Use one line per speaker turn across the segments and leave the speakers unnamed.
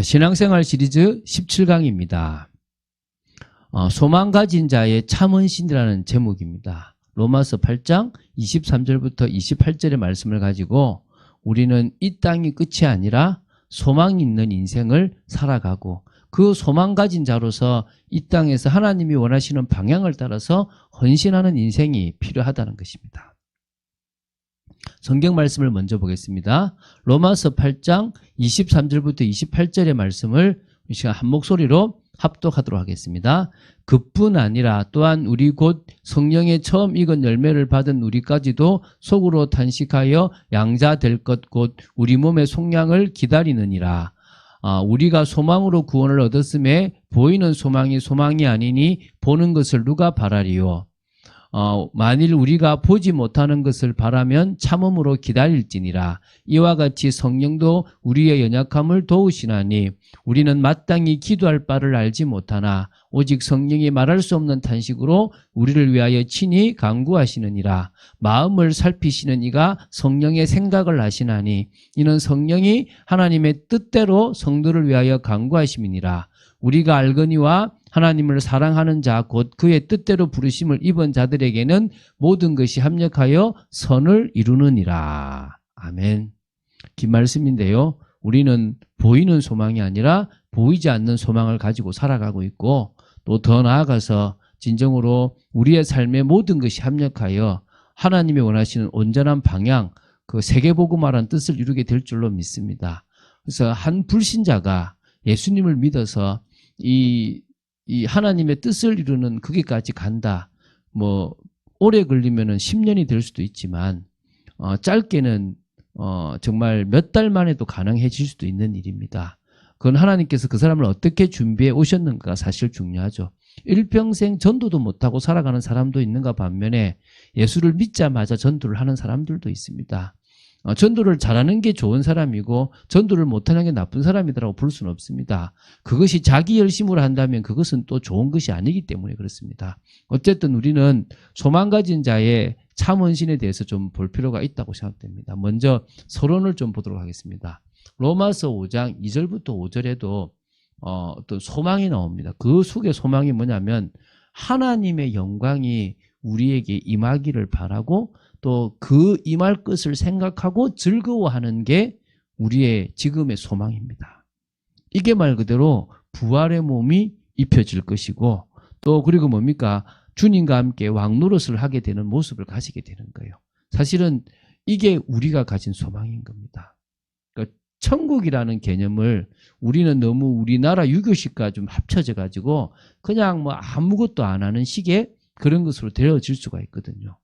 신앙생활 시리즈 17강입니다. 소망 가진 자의 참은신이라는 제목입니다. 로마서 8장 23절부터 28절의 말씀을 가지고 우리는 이 땅이 끝이 아니라 소망이 있는 인생을 살아가고 그 소망 가진 자로서 이 땅에서 하나님이 원하시는 방향을 따라서 헌신하는 인생이 필요하다는 것입니다. 성경 말씀을 먼저 보겠습니다. 로마서 8장 23절부터 28절의 말씀을 이 시간 한 목소리로 합독하도록 하겠습니다. 그뿐 아니라 또한 우리 곧 성령의 처음 익은 열매를 받은 우리까지도 속으로 탄식하여 양자 될 것 곧 우리 몸의 속량을 기다리느니라. 우리가 소망으로 구원을 얻었음에 보이는 소망이 아니니 보는 것을 누가 바라리요. 만일 우리가 보지 못하는 것을 바라면 참음으로 기다릴지니라. 이와 같이 성령도 우리의 연약함을 도우시나니 우리는 마땅히 기도할 바를 알지 못하나 오직 성령이 말할 수 없는 탄식으로 우리를 위하여 친히 간구하시느니라. 마음을 살피시는 이가 성령의 생각을 아시나니 이는 성령이 하나님의 뜻대로 성도를 위하여 간구하심이니라. 우리가 알거니와 하나님을 사랑하는 자 곧 그의 뜻대로 부르심을 입은 자들에게는 모든 것이 합력하여 선을 이루느니라. 아멘. 긴 말씀인데요. 우리는 보이는 소망이 아니라 보이지 않는 소망을 가지고 살아가고 있고 또 더 나아가서 진정으로 우리의 삶의 모든 것이 합력하여 하나님이 원하시는 온전한 방향, 그 세계복음화라는 뜻을 이루게 될 줄로 믿습니다. 그래서 한 불신자가 예수님을 믿어서 이 하나님의 뜻을 이루는 거기까지 간다. 오래 걸리면은 10년이 될 수도 있지만, 짧게는, 정말 몇 달 만에도 가능해질 수도 있는 일입니다. 그건 하나님께서 그 사람을 어떻게 준비해 오셨는가가 사실 중요하죠. 일평생 전도도 못하고 살아가는 사람도 있는가 반면에 예수를 믿자마자 전도를 하는 사람들도 있습니다. 전도를 잘하는 게 좋은 사람이고 전도를 못하는 게 나쁜 사람이라고 볼 수는 없습니다. 그것이 자기 열심으로 한다면 그것은 또 좋은 것이 아니기 때문에 그렇습니다. 어쨌든 우리는 소망 가진 자의 참헌신에 대해서 좀 볼 필요가 있다고 생각됩니다. 먼저 서론을 좀 보도록 하겠습니다. 로마서 5장 2절부터 5절에도 어떤 소망이 나옵니다. 그 속의 소망이 뭐냐면 하나님의 영광이 우리에게 임하기를 바라고 또 그 임할 것을 생각하고 즐거워하는 게 우리의 지금의 소망입니다. 이게 말 그대로 부활의 몸이 입혀질 것이고 또 그리고 뭡니까? 주님과 함께 왕노릇을 하게 되는 모습을 가지게 되는 거예요. 사실은 이게 우리가 가진 소망인 겁니다. 그러니까 천국이라는 개념을 우리는 너무 우리나라 유교식과 좀 합쳐져 가지고 그냥 아무것도 안 하는 식의 그런 것으로 되어질 수가 있거든요.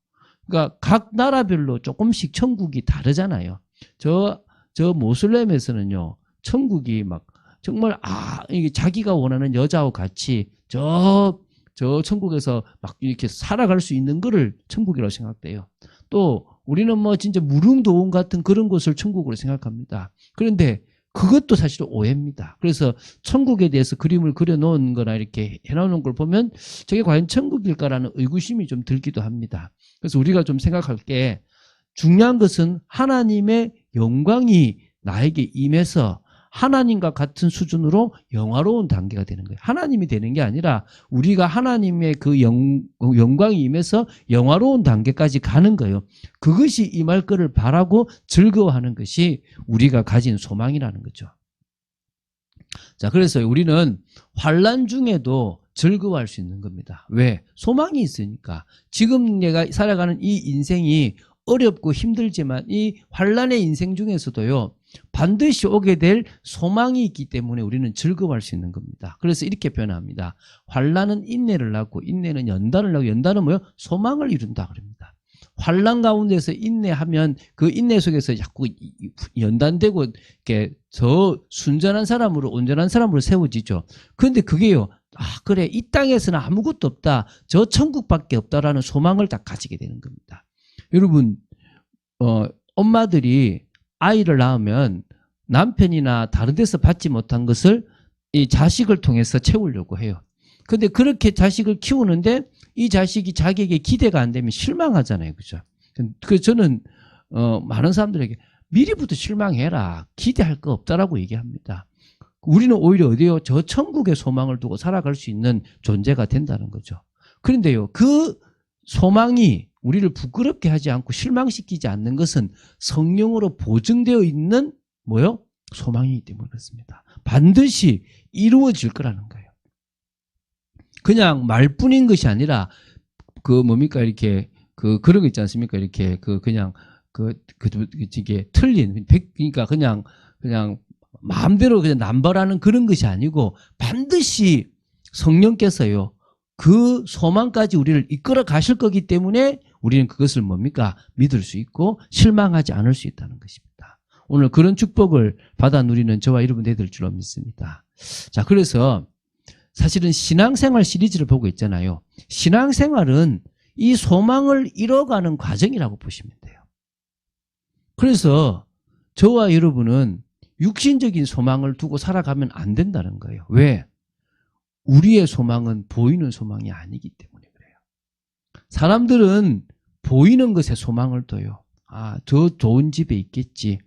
그러니까 각 나라별로 조금씩 천국이 다르잖아요. 저 모슬렘에서는요, 천국이 정말 이게 자기가 원하는 여자와 같이 저 천국에서 이렇게 살아갈 수 있는 거를 천국이라고 생각돼요. 또 우리는 진짜 무릉도원 같은 그런 곳을 천국으로 생각합니다. 그런데 그것도 사실 오해입니다. 그래서 천국에 대해서 그림을 그려놓은 거나 이렇게 해놓은 걸 보면 저게 과연 천국일까라는 의구심이 좀 들기도 합니다. 그래서 우리가 좀 생각할 게 중요한 것은 하나님의 영광이 나에게 임해서 하나님과 같은 수준으로 영화로운 단계가 되는 거예요. 하나님이 되는 게 아니라 우리가 하나님의 그 영광이 임해서 영화로운 단계까지 가는 거예요. 그것이 임할 거를 바라고 즐거워하는 것이 우리가 가진 소망이라는 거죠. 자, 그래서 우리는 환난 중에도 즐거워할 수 있는 겁니다. 왜? 소망이 있으니까. 지금 내가 살아가는 이 인생이 어렵고 힘들지만 이 환난의 인생 중에서도요, 반드시 오게 될 소망이 있기 때문에 우리는 즐거워할 수 있는 겁니다. 그래서 이렇게 표현합니다. 환난은 인내를 낳고 인내는 연단을 낳고 연단은 뭐요? 소망을 이룬다 그럽니다. 환난 가운데서 인내하면 그 인내 속에서 자꾸 연단되고 이렇게 더 순전한 사람으로 온전한 사람으로 세워지죠. 그런데 그게요, 그래 이 땅에서는 아무것도 없다, 저 천국밖에 없다라는 소망을 딱 가지게 되는 겁니다. 여러분, 엄마들이 아이를 낳으면 남편이나 다른 데서 받지 못한 것을 이 자식을 통해서 채우려고 해요. 그런데 그렇게 자식을 키우는데 이 자식이 자기에게 기대가 안 되면 실망하잖아요. 그죠? 그래서 저는 많은 사람들에게 미리부터 실망해라, 기대할 거 없다라고 얘기합니다. 우리는 오히려 어디요? 저 천국의 소망을 두고 살아갈 수 있는 존재가 된다는 거죠. 그런데요, 그 소망이 우리를 부끄럽게 하지 않고 실망시키지 않는 것은 성령으로 보증되어 있는 뭐요? 소망이기 때문에 그렇습니다. 반드시 이루어질 거라는 거예요. 그냥 말뿐인 것이 아니라 이렇게 그런 거 있지 않습니까? 이렇게 이게 틀린 그러니까 그냥 마음대로 그냥 남발하는 그런 것이 아니고 반드시 성령께서요 그 소망까지 우리를 이끌어 가실 거기 때문에 우리는 그것을 뭡니까? 믿을 수 있고 실망하지 않을 수 있다는 것입니다. 오늘 그런 축복을 받아 누리는 저와 여러분들이 될 줄로 믿습니다. 자, 그래서 사실은 신앙생활 시리즈를 보고 있잖아요. 신앙생활은 이 소망을 이뤄가는 과정이라고 보시면 돼요. 그래서 저와 여러분은 육신적인 소망을 두고 살아가면 안 된다는 거예요. 왜? 우리의 소망은 보이는 소망이 아니기 때문에 그래요. 사람들은 보이는 것에 소망을 둬요. 더 좋은 집에 있겠지.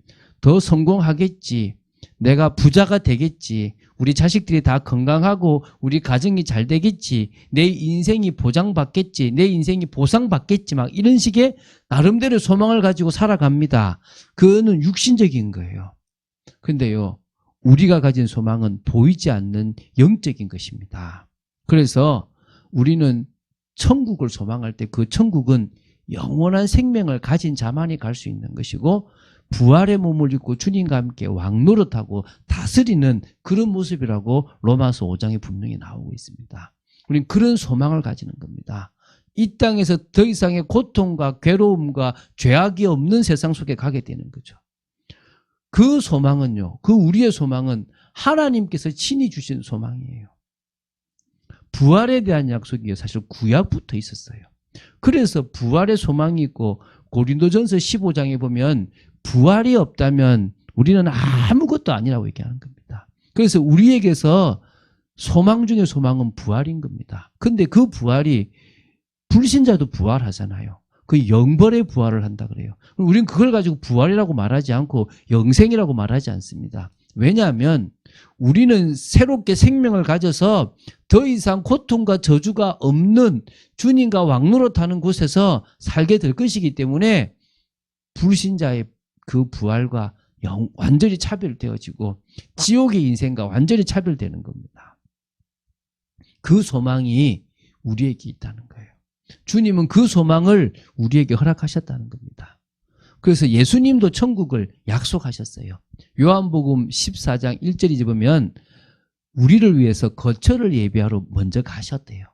더 성공하겠지. 내가 부자가 되겠지. 우리 자식들이 다 건강하고 우리 가정이 잘 되겠지. 내 인생이 보장받겠지. 내 인생이 보상받겠지. 막 이런 식의 나름대로 소망을 가지고 살아갑니다. 그거는 육신적인 거예요. 근데요, 우리가 가진 소망은 보이지 않는 영적인 것입니다. 그래서 우리는 천국을 소망할 때 그 천국은 영원한 생명을 가진 자만이 갈 수 있는 것이고 부활의 몸을 입고 주님과 함께 왕노릇하고 다스리는 그런 모습이라고 로마서 5장에 분명히 나오고 있습니다. 우리는 그런 소망을 가지는 겁니다. 이 땅에서 더 이상의 고통과 괴로움과 죄악이 없는 세상 속에 가게 되는 거죠. 그 소망은요, 그 우리의 소망은 하나님께서 친히 주신 소망이에요. 부활에 대한 약속이 사실 구약부터 있었어요. 그래서 부활의 소망이 있고 고린도전서 15장에 보면 부활이 없다면 우리는 아무것도 아니라고 얘기하는 겁니다. 그래서 우리에게서 소망 중에 소망은 부활인 겁니다. 근데 그 부활이 불신자도 부활하잖아요. 그 영벌의 부활을 한다 그래요. 우리는 그걸 가지고 부활이라고 말하지 않고 영생이라고 말하지 않습니다. 왜냐하면 우리는 새롭게 생명을 가져서 더 이상 고통과 저주가 없는 주님과 왕노릇하는 곳에서 살게 될 것이기 때문에 불신자의 그 부활과 완전히 차별되어지고 지옥의 인생과 완전히 차별되는 겁니다. 그 소망이 우리에게 있다는 거예요. 주님은 그 소망을 우리에게 허락하셨다는 겁니다. 그래서 예수님도 천국을 약속하셨어요. 요한복음 14장 1절에 보면 우리를 위해서 거처를 예비하러 먼저 가셨대요.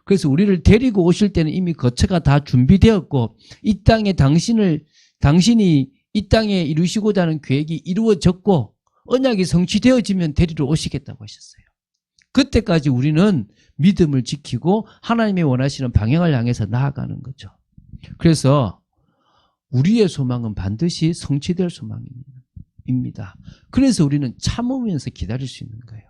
그래서 우리를 데리고 오실 때는 이미 거처가 다 준비되었고 이 땅에 당신이 이 땅에 이루시고자 하는 계획이 이루어졌고 언약이 성취되어지면 데리러 오시겠다고 하셨어요. 그때까지 우리는 믿음을 지키고 하나님이 원하시는 방향을 향해서 나아가는 거죠. 그래서 우리의 소망은 반드시 성취될 소망입니다. 그래서 우리는 참으면서 기다릴 수 있는 거예요.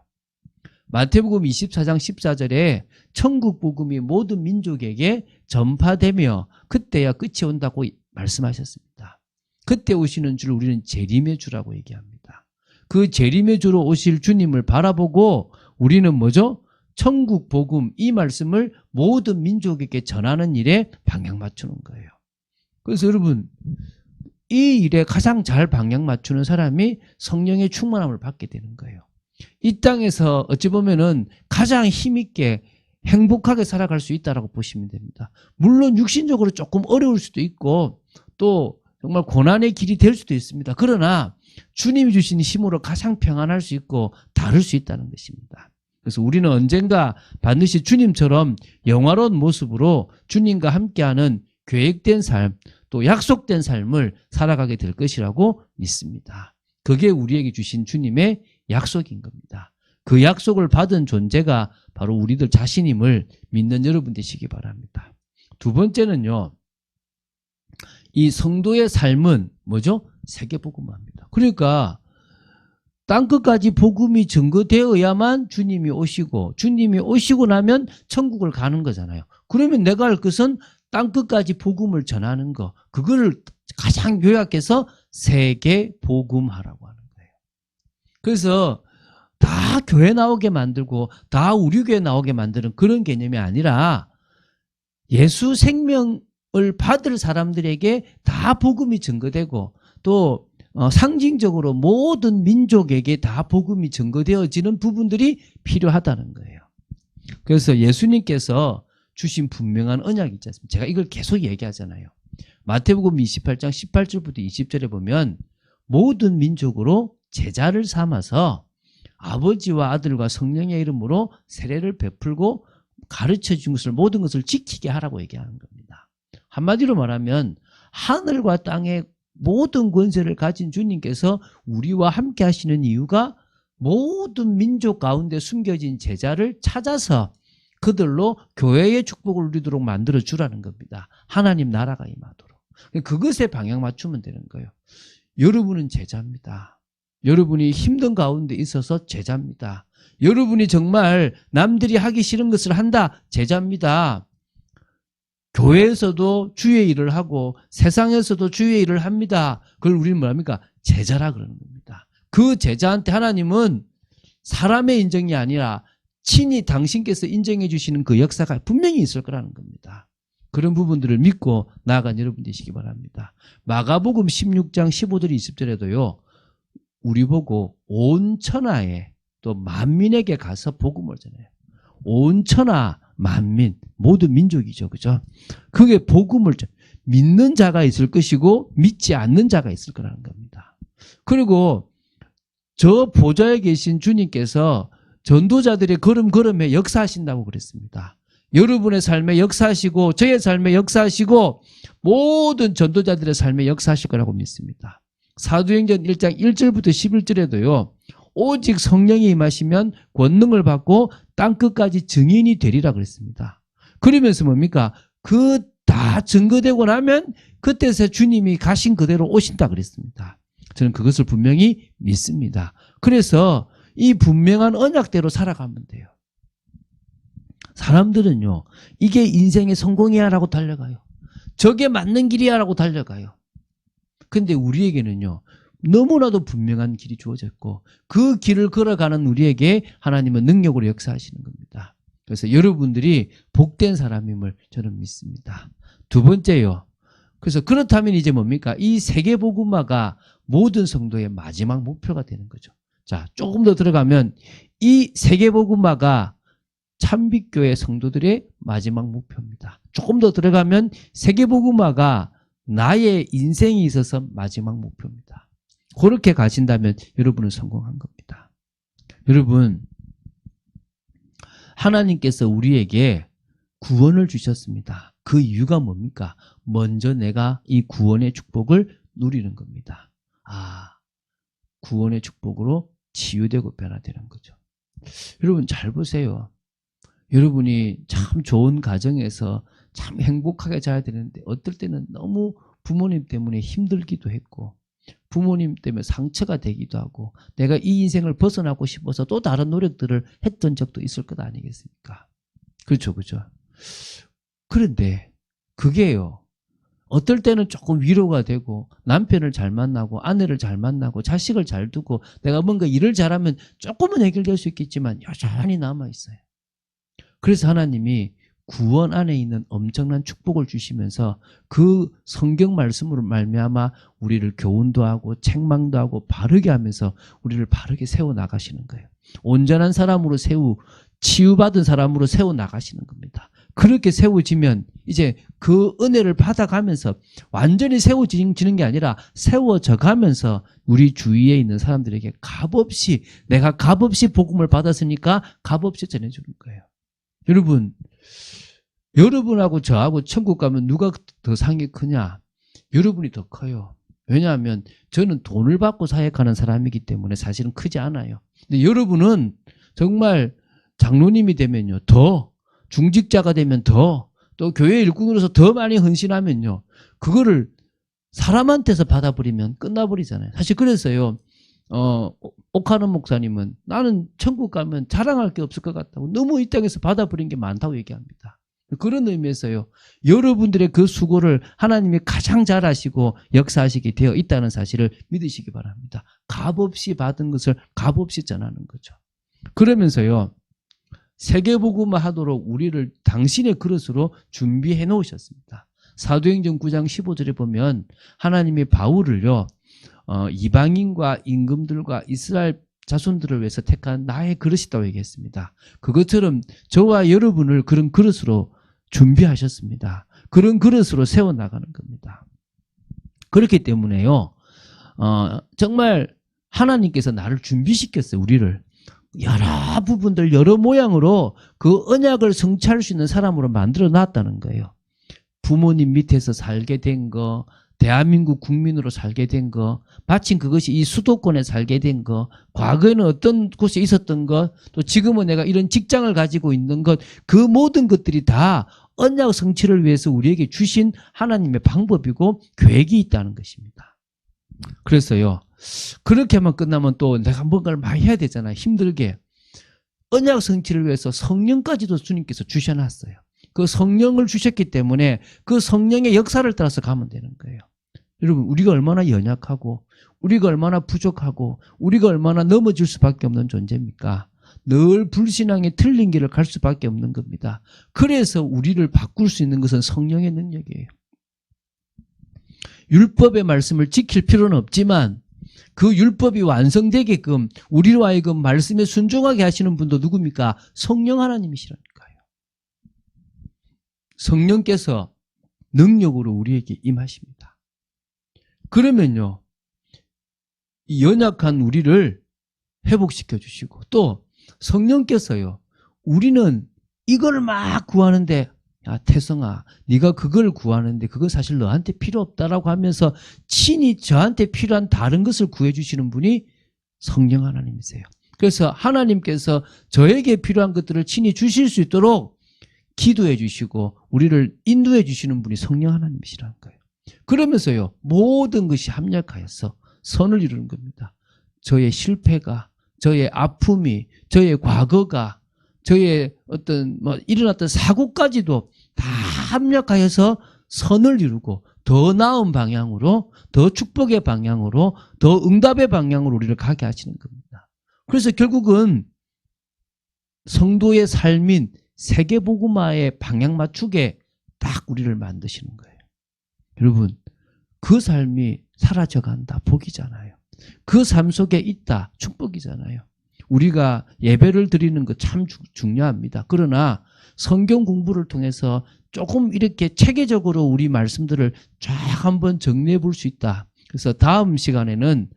마태복음 24장 14절에 천국 복음이 모든 민족에게 전파되며 그때야 끝이 온다고 말씀하셨습니다. 그때 오시는 줄 우리는 재림의 주라고 얘기합니다. 그 재림의 주로 오실 주님을 바라보고 우리는 뭐죠? 천국 복음 이 말씀을 모든 민족에게 전하는 일에 방향 맞추는 거예요. 그래서 여러분 이 일에 가장 잘 방향 맞추는 사람이 성령의 충만함을 받게 되는 거예요. 이 땅에서 어찌 보면은 가장 힘있게 행복하게 살아갈 수 있다라고 보시면 됩니다. 물론 육신적으로 조금 어려울 수도 있고 또 정말 고난의 길이 될 수도 있습니다. 그러나 주님이 주신 힘으로 가장 평안할 수 있고 다를 수 있다는 것입니다. 그래서 우리는 언젠가 반드시 주님처럼 영화로운 모습으로 주님과 함께하는 계획된 삶, 또 약속된 삶을 살아가게 될 것이라고 믿습니다. 그게 우리에게 주신 주님의 약속인 겁니다. 그 약속을 받은 존재가 바로 우리들 자신임을 믿는 여러분 되시기 바랍니다. 두 번째는요, 이 성도의 삶은 뭐죠? 세계복음화입니다. 그러니까 땅끝까지 복음이 증거되어야만 주님이 오시고 나면 천국을 가는 거잖아요. 그러면 내가 할 것은 땅끝까지 복음을 전하는 거, 그거를 가장 요약해서 세계복음화라고 하는 거예요. 그래서 다 교회 나오게 만들고 다 우리 교회 나오게 만드는 그런 개념이 아니라 예수 생명을 받을 사람들에게 다 복음이 증거되고 또 상징적으로 모든 민족에게 다 복음이 증거되어지는 부분들이 필요하다는 거예요. 그래서 예수님께서 주신 분명한 언약이 있지 않습니까? 제가 이걸 계속 얘기하잖아요. 마태복음 28장 18절부터 20절에 보면 모든 민족으로 제자를 삼아서 아버지와 아들과 성령의 이름으로 세례를 베풀고 가르쳐 준 것을 모든 것을 지키게 하라고 얘기하는 겁니다. 한마디로 말하면 하늘과 땅의 모든 권세를 가진 주님께서 우리와 함께 하시는 이유가 모든 민족 가운데 숨겨진 제자를 찾아서 그들로 교회의 축복을 누리도록 만들어 주라는 겁니다. 하나님 나라가 임하도록. 그것에 방향 맞추면 되는 거예요. 여러분은 제자입니다. 여러분이 힘든 가운데 있어서 제자입니다. 여러분이 정말 남들이 하기 싫은 것을 한다. 제자입니다. 교회에서도 주의 일을 하고 세상에서도 주의 일을 합니다. 그걸 우리는 뭐합니까? 제자라 그러는 겁니다. 그 제자한테 하나님은 사람의 인정이 아니라 친히 당신께서 인정해 주시는 그 역사가 분명히 있을 거라는 겁니다. 그런 부분들을 믿고 나아간 여러분 되시기 바랍니다. 마가복음 16장 15절 20절에도요. 우리 보고 온 천하에 또 만민에게 가서 복음을 전해요. 온 천하 만민 모든 민족이죠. 그죠? 그게 복음을 믿는 자가 있을 것이고 믿지 않는 자가 있을 거라는 겁니다. 그리고 저 보좌에 계신 주님께서 전도자들의 걸음걸음에 역사하신다고 그랬습니다. 여러분의 삶에 역사하시고 저의 삶에 역사하시고 모든 전도자들의 삶에 역사하실 거라고 믿습니다. 사도행전 1장 1절부터 11절에도요. 오직 성령이 임하시면 권능을 받고 땅끝까지 증인이 되리라 그랬습니다. 그러면서 뭡니까? 그 다 증거되고 나면 그때서 주님이 가신 그대로 오신다 그랬습니다. 저는 그것을 분명히 믿습니다. 그래서 이 분명한 언약대로 살아가면 돼요. 사람들은요. 이게 인생의 성공이야 라고 달려가요. 저게 맞는 길이야 라고 달려가요. 근데 우리에게는요. 너무나도 분명한 길이 주어졌고 그 길을 걸어가는 우리에게 하나님은 능력으로 역사하시는 겁니다. 그래서 여러분들이 복된 사람임을 저는 믿습니다. 두 번째요. 그래서 그렇다면 이제 뭡니까? 이 세계복음화가 모든 성도의 마지막 목표가 되는 거죠. 자, 조금 더 들어가면 이 세계복음화가 참빛교회 성도들의 마지막 목표입니다. 조금 더 들어가면 세계복음화가 나의 인생에 있어서 마지막 목표입니다. 그렇게 가신다면 여러분은 성공한 겁니다. 여러분, 하나님께서 우리에게 구원을 주셨습니다. 그 이유가 뭡니까? 먼저 내가 이 구원의 축복을 누리는 겁니다. 구원의 축복으로 치유되고 변화되는 거죠. 여러분 잘 보세요. 여러분이 참 좋은 가정에서 참 행복하게 자야 되는데 어떨 때는 너무 부모님 때문에 힘들기도 했고 부모님 때문에 상처가 되기도 하고 내가 이 인생을 벗어나고 싶어서 또 다른 노력들을 했던 적도 있을 것 아니겠습니까? 그렇죠, 그렇죠. 그런데 그게요. 어떨 때는 조금 위로가 되고 남편을 잘 만나고 아내를 잘 만나고 자식을 잘 두고 내가 뭔가 일을 잘하면 조금은 해결될 수 있겠지만 여전히 남아있어요. 그래서 하나님이 구원 안에 있는 엄청난 축복을 주시면서 그 성경 말씀으로 말미암아 우리를 교훈도 하고 책망도 하고 바르게 하면서 우리를 바르게 세워나가시는 거예요. 온전한 사람으로 치유받은 사람으로 세워나가시는 겁니다. 그렇게 세워지면 이제 그 은혜를 받아가면서 완전히 세워지는 게 아니라 세워져 가면서 우리 주위에 있는 사람들에게 값없이 내가 값없이 복음을 받았으니까 값없이 전해주는 거예요. 여러분하고 저하고 천국 가면 누가 더 상이 크냐? 여러분이 더 커요. 왜냐하면 저는 돈을 받고 사역하는 사람이기 때문에 사실은 크지 않아요. 근데 여러분은 정말 장로님이 되면요. 더 중직자가 되면 더 또 교회 일꾼으로서 더 많이 헌신하면요. 그거를 사람한테서 받아버리면 끝나버리잖아요. 사실 그래서요. 옥하는 목사님은 나는 천국 가면 자랑할 게 없을 것 같다고 너무 이 땅에서 받아버린 게 많다고 얘기합니다. 그런 의미에서요. 여러분들의 그 수고를 하나님이 가장 잘 아시고 역사하시게 되어 있다는 사실을 믿으시기 바랍니다. 값없이 받은 것을 값없이 전하는 거죠. 그러면서요, 세계복음화 하도록 우리를 당신의 그릇으로 준비해 놓으셨습니다. 사도행전 9장 15절에 보면 하나님이 바울을요, 이방인과 임금들과 이스라엘 자손들을 위해서 택한 나의 그릇이라고 얘기했습니다. 그것처럼 저와 여러분을 그런 그릇으로 준비하셨습니다. 그런 그릇으로 세워나가는 겁니다. 그렇기 때문에요, 정말 하나님께서 나를 준비시켰어요. 우리를 여러 부분들 여러 모양으로 그 언약을 성취할 수 있는 사람으로 만들어 놨다는 거예요. 부모님 밑에서 살게 된 거, 대한민국 국민으로 살게 된 거, 마침 그것이 이 수도권에 살게 된 거, 과거에는 어떤 곳에 있었던 것, 또 지금은 내가 이런 직장을 가지고 있는 것, 그 모든 것들이 다 언약 성취를 위해서 우리에게 주신 하나님의 방법이고 계획이 있다는 것입니다. 그래서요, 그렇게만 끝나면 또 내가 뭔가를 많이 해야 되잖아요. 힘들게. 언약 성취를 위해서 성령까지도 주님께서 주셔놨어요. 그 성령을 주셨기 때문에 그 성령의 역사를 따라서 가면 되는 거예요. 여러분, 우리가 얼마나 연약하고 우리가 얼마나 부족하고 우리가 얼마나 넘어질 수밖에 없는 존재입니까? 늘 불신앙의 틀린 길을 갈 수밖에 없는 겁니다. 그래서 우리를 바꿀 수 있는 것은 성령의 능력이에요. 율법의 말씀을 지킬 필요는 없지만 그 율법이 완성되게끔 우리로 하여금 말씀에 순종하게 하시는 분도 누굽니까? 성령 하나님이시라니까요. 성령께서 능력으로 우리에게 임하십니다. 그러면요, 이 연약한 우리를 회복시켜 주시고, 또 성령께서요, 우리는 이걸 막 구하는데, 야 태성아, 네가 그걸 구하는데 그거 사실 너한테 필요 없다라고 하면서 친히 저한테 필요한 다른 것을 구해주시는 분이 성령 하나님이세요. 그래서 하나님께서 저에게 필요한 것들을 친히 주실 수 있도록 기도해 주시고 우리를 인도해 주시는 분이 성령 하나님이시라는 거예요. 그러면서요, 모든 것이 합력하여서 선을 이루는 겁니다. 저의 실패가, 저의 아픔이, 저의 과거가, 저의 어떤 일어났던 사고까지도 다 합력하여서 선을 이루고 더 나은 방향으로, 더 축복의 방향으로, 더 응답의 방향으로 우리를 가게 하시는 겁니다. 그래서 결국은 성도의 삶인 세계복음화의 방향 맞추게 딱 우리를 만드시는 거예요. 여러분, 그 삶이 사라져간다, 복이잖아요. 그 삶 속에 있다, 축복이잖아요. 우리가 예배를 드리는 거 참 중요합니다. 그러나 성경 공부를 통해서 조금 이렇게 체계적으로 우리 말씀들을 쫙 한번 정리해 볼 수 있다. 그래서 다음 시간에는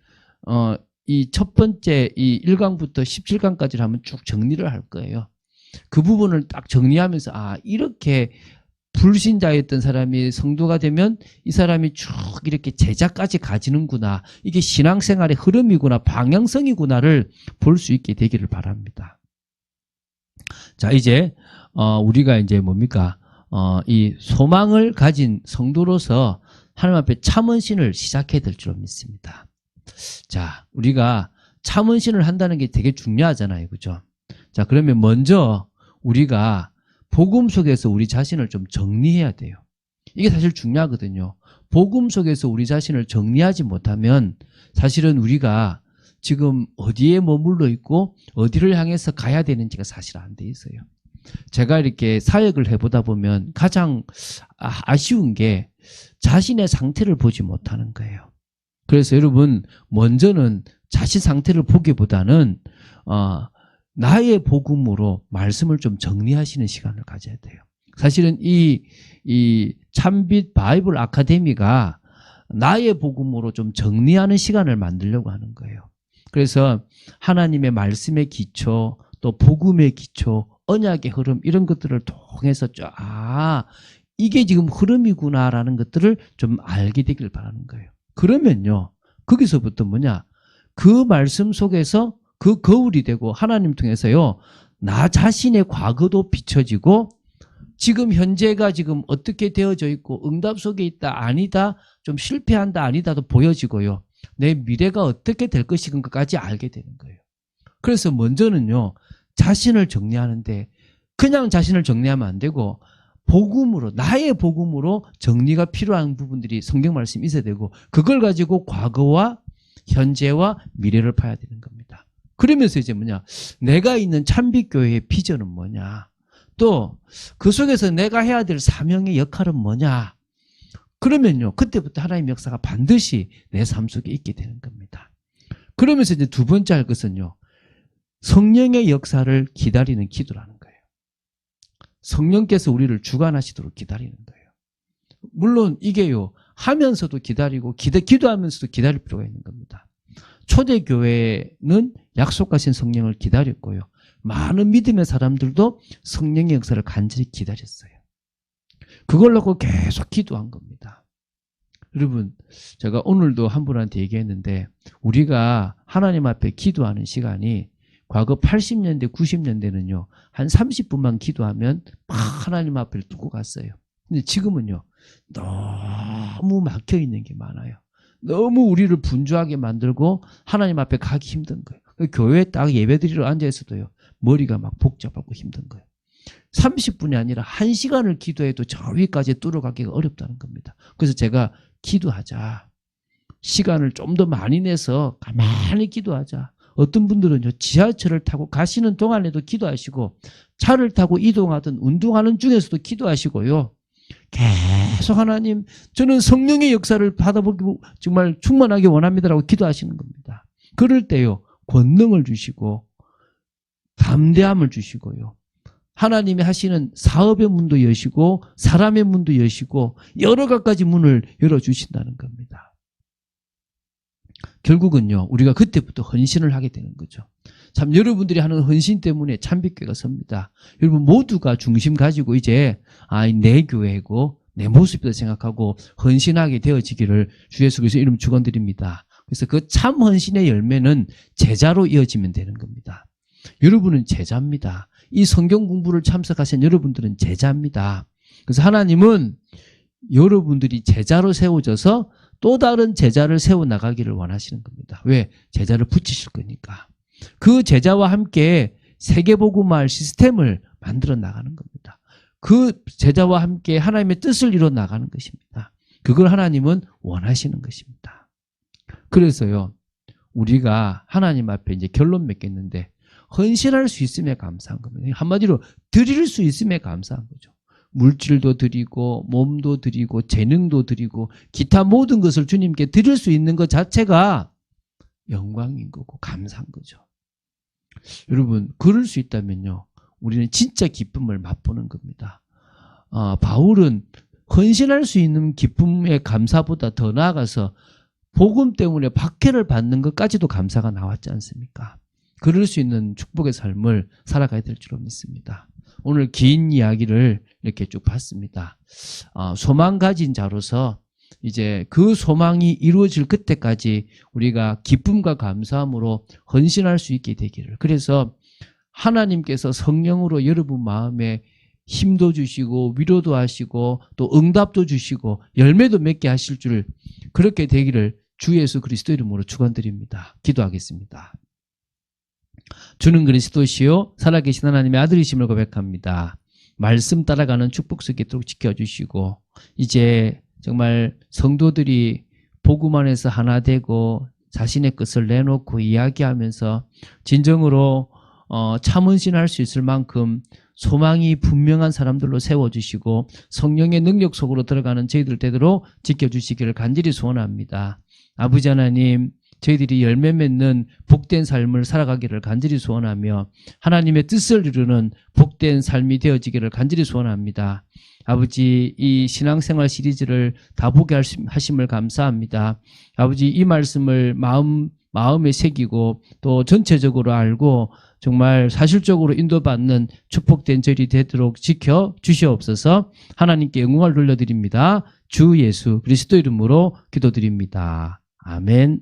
이 첫 번째 이 1강부터 17강까지를 한번 쭉 정리를 할 거예요. 그 부분을 딱 정리하면서 이렇게 불신자였던 사람이 성도가 되면 이 사람이 쭉 이렇게 제자까지 가지는구나. 이게 신앙생활의 흐름이구나, 방향성이구나를 볼 수 있게 되기를 바랍니다. 자, 이제 우리가 이제 뭡니까? 이 소망을 가진 성도로서 하나님 앞에 참은신을 시작해야 될 줄 믿습니다. 자, 우리가 참은신을 한다는 게 되게 중요하잖아요. 그죠? 자, 그러면 먼저 우리가 복음 속에서 우리 자신을 좀 정리해야 돼요. 이게 사실 중요하거든요. 복음 속에서 우리 자신을 정리하지 못하면 사실은 우리가 지금 어디에 머물러 있고 어디를 향해서 가야 되는지가 사실 안 돼 있어요. 제가 이렇게 사역을 해보다 보면 가장 아쉬운 게 자신의 상태를 보지 못하는 거예요. 그래서 여러분, 먼저는 자신 상태를 보기보다는 나의 복음으로 말씀을 좀 정리하시는 시간을 가져야 돼요. 사실은 이 참빛 바이블 아카데미가 나의 복음으로 좀 정리하는 시간을 만들려고 하는 거예요. 그래서 하나님의 말씀의 기초, 또 복음의 기초, 언약의 흐름, 이런 것들을 통해서 이게 지금 흐름이구나라는 것들을 좀 알게 되길 바라는 거예요. 그러면요, 거기서부터 그 말씀 속에서 그 거울이 되고 하나님 통해서요, 나 자신의 과거도 비춰지고 지금 현재가 지금 어떻게 되어져 있고 응답 속에 있다, 아니다, 좀 실패한다, 아니다도 보여지고요. 내 미래가 어떻게 될 것인가까지 알게 되는 거예요. 그래서 먼저는요, 자신을 정리하는데 그냥 자신을 정리하면 안 되고 복음으로, 나의 복음으로 정리가 필요한 부분들이 성경 말씀이 있어야 되고 그걸 가지고 과거와 현재와 미래를 봐야 되는 겁니다. 그러면서 이제 내가 있는 참빛교회의 비전은 뭐냐? 또 그 속에서 내가 해야 될 사명의 역할은 뭐냐? 그러면요, 그때부터 하나님의 역사가 반드시 내 삶 속에 있게 되는 겁니다. 그러면서 이제 두 번째 할 것은요, 성령의 역사를 기다리는 기도라는 거예요. 성령께서 우리를 주관하시도록 기다리는 거예요. 물론 이게요, 하면서도 기다리고 기도하면서도 기다릴 필요가 있는 겁니다. 초대교회는 약속하신 성령을 기다렸고요. 많은 믿음의 사람들도 성령의 역사를 간절히 기다렸어요. 그걸 놓고 계속 기도한 겁니다. 여러분, 제가 오늘도 한 분한테 얘기했는데, 우리가 하나님 앞에 기도하는 시간이 과거 80년대, 90년대는요, 한 30분만 기도하면 막 하나님 앞을 뚫고 갔어요. 근데 지금은요, 너무 막혀 있는 게 많아요. 너무 우리를 분주하게 만들고 하나님 앞에 가기 힘든 거예요. 교회에 딱 예배드리러 앉아있어도요, 머리가 막 복잡하고 힘든 거예요. 30분이 아니라 1시간을 기도해도 저 위까지 뚫어가기가 어렵다는 겁니다. 그래서 제가 기도하자. 시간을 좀 더 많이 내서 가만히 기도하자. 어떤 분들은요, 지하철을 타고 가시는 동안에도 기도하시고, 차를 타고 이동하든 운동하는 중에서도 기도하시고요. 계속 하나님, 저는 성령의 역사를 받아보기 정말 충만하게 원합니다라고 기도하시는 겁니다. 그럴 때요, 권능을 주시고 담대함을 주시고요, 하나님이 하시는 사업의 문도 여시고 사람의 문도 여시고 여러 가지 문을 열어주신다는 겁니다. 결국은요, 우리가 그때부터 헌신을 하게 되는 거죠. 참, 여러분들이 하는 헌신 때문에 참빛교회가 섭니다. 여러분 모두가 중심 가지고 이제 내 교회고 내 모습이다 생각하고 헌신하게 되어지기를 주 예수 그리스도의 이름 축원드립니다. 그래서 그 참 헌신의 열매는 제자로 이어지면 되는 겁니다. 여러분은 제자입니다. 이 성경 공부를 참석하신 여러분들은 제자입니다. 그래서 하나님은 여러분들이 제자로 세워져서 또 다른 제자를 세워나가기를 원하시는 겁니다. 왜? 제자를 붙이실 거니까. 그 제자와 함께 세계복음화할 시스템을 만들어 나가는 겁니다. 그 제자와 함께 하나님의 뜻을 이뤄 나가는 것입니다. 그걸 하나님은 원하시는 것입니다. 그래서요, 우리가 하나님 앞에 이제 결론 맺겠는데, 헌신할 수 있음에 감사한 겁니다. 한마디로 드릴 수 있음에 감사한 거죠. 물질도 드리고 몸도 드리고 재능도 드리고 기타 모든 것을 주님께 드릴 수 있는 것 자체가 영광인 거고 감사한 거죠. 여러분, 그럴 수 있다면요, 우리는 진짜 기쁨을 맛보는 겁니다. 바울은 헌신할 수 있는 기쁨의 감사보다 더 나아가서 복음 때문에 박해를 받는 것까지도 감사가 나왔지 않습니까? 그럴 수 있는 축복의 삶을 살아가야 될 줄로 믿습니다. 오늘 긴 이야기를 이렇게 쭉 봤습니다. 소망 가진 자로서 이제 그 소망이 이루어질 그때까지 우리가 기쁨과 감사함으로 헌신할 수 있게 되기를. 그래서 하나님께서 성령으로 여러분 마음에 힘도 주시고 위로도 하시고 또 응답도 주시고 열매도 맺게 하실 줄, 그렇게 되기를 주 예수 그리스도 이름으로 축원드립니다. 기도하겠습니다. 주는 그리스도시요 살아계신 하나님의 아들이심을 고백합니다. 말씀 따라가는 축복 속에 있도록 지켜주시고, 이제 정말 성도들이 복음 안에서 하나 되고 자신의 것을 내놓고 이야기하면서 진정으로 참헌신할 수 있을 만큼 소망이 분명한 사람들로 세워주시고 성령의 능력 속으로 들어가는 저희들 되도록 지켜주시기를 간절히 소원합니다. 아버지 하나님, 저희들이 열매 맺는 복된 삶을 살아가기를 간절히 소원하며 하나님의 뜻을 이루는 복된 삶이 되어지기를 간절히 소원합니다. 아버지, 이 신앙생활 시리즈를 다 보게 하심을 감사합니다. 아버지, 이 말씀을 마음에 새기고 또 전체적으로 알고 정말 사실적으로 인도받는 축복된 저희들이 되도록 지켜주시옵소서. 하나님께 영광을 돌려드립니다. 주 예수 그리스도 이름으로 기도드립니다. 아멘.